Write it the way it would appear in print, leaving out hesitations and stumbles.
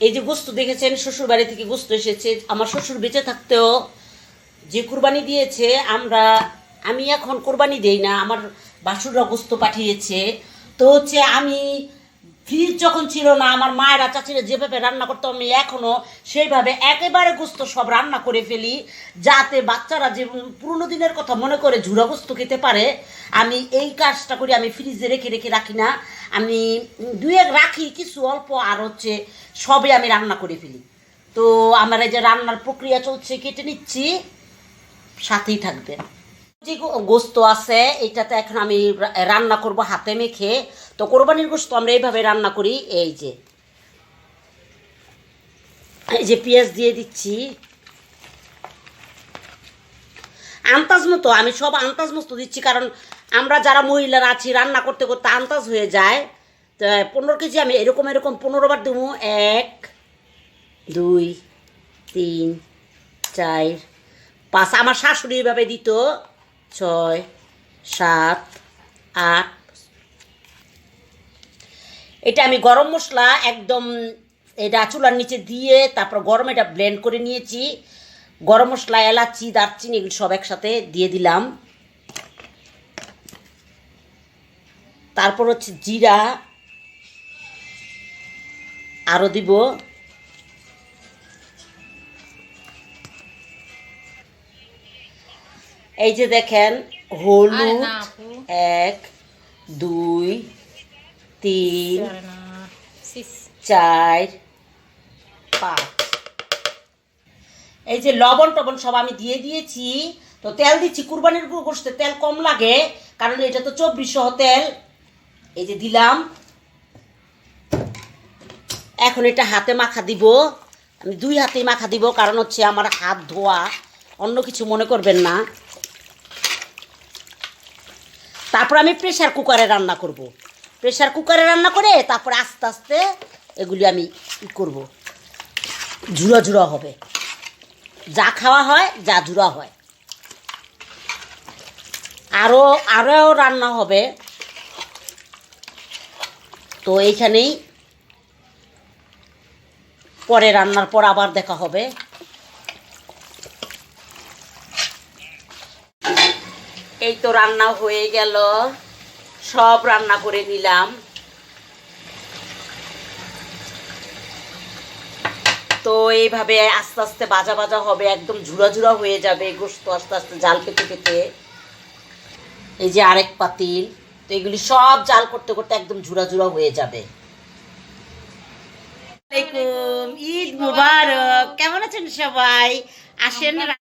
এই যে গোস্ত দেখেছেন, শ্বশুর বাড়ি থেকে গোস্ত এসেছে। আমার শ্বশুর বেঁচে থাকতেও যে কুরবানি দিয়েছে, আমি এখন কোরবানি দেই না, আমার বাসুররা গোস্ত পাঠিয়েছে। তো হচ্ছে আমি ফ্রিজ যখন ছিল না, আমার মায়েরা চাচিরা যেভাবে রান্না করতো, আমি এখনও সেইভাবে একেবারে গোস্ত সব রান্না করে ফেলি, যাতে বাচ্চারা যে পুরোনো দিনের কথা মনে করে ঝুরা গোস্ত খেতে পারে। আমি এই কাজটা করি, আমি ফ্রিজে রেখে রেখে রাখি না, আমি দুই এক রাখি কিছু অল্প, আর হচ্ছে সবে আমি রান্না করে ফেলি। তো আমার এই যে রান্নার প্রক্রিয়া চলছে, কেটে নিচ্ছি, সাথেই থাকবে। যে গোস্ত আছে এটাতে এখন আমি রান্না করব হাতে মেখে। তো কোরবানির গোস্ত আমরা এইভাবে রান্না করি। এই যে পেঁয়াজ দিয়ে দিচ্ছি আন্দাজ মতো, আমি সব আন্দাজ মতো দিচ্ছি, কারণ আমরা যারা মহিলারা আছি রান্না করতে করতে আন্দাজ হয়ে যায়। তো 15 কেজি আমি এরকম 15 বার দেবো। 1 2 3 4 5, আমার শাশুড়ি এভাবে দিত। 6 7 8। এটা আমি গরম মশলা একদম এটা চুলার নিচে দিয়ে তারপর গরম এটা ব্লেন্ড করে নিয়েছি। গরম মশলা, এলাচি, দারচিনি এগুলো সব একসাথে দিয়ে দিলাম। তারপর হচ্ছে জিরা আরও দিব। এই যে দেখেন, হলুদ 1 2 3 4 5। এই যে লবণ টবণ সব আমি দিয়ে দিয়েছি। তো তেল দিচ্ছি, কুরবানির গোশতে তেল কম লাগে, কারণ এটা তো 2400 তেল। এই যে দিলাম। এখন এটা হাতে মাখা দিব, আমি 2 হাতেই মাখা দিব, কারণ হচ্ছে আমার হাত ধোয়া, অন্য কিছু মনে করবেন না। তারপর আমি প্রেসার কুকারে রান্না করব। প্রেসার কুকারে রান্না করে তারপর আস্তে আস্তে এগুলি আমি করব, ঝুরা ঝুরা হবে, যা খাওয়া হয় যা ঝুরা হয়। আরও রান্না হবে। তো এইখানেই পরে রান্নার পর আবার দেখা হবে। এই তো রান্না হয়ে গেল, সব রান্না করে নিলাম। তো এইভাবে আস্তে আস্তে ভাজা ভাজা হবে, একদম ঝুরা ঝুরা হয়ে যাবে গোশত আস্তে আস্তে জাল পেতে পেতে। এই যে আরেক পাতিল, তো এগুলি সব জাল করতে করতে একদম ঝুরা ঝুরা হয়ে যাবে। ঈদ মুবারক। কেমন আছেন সবাই? আসেন।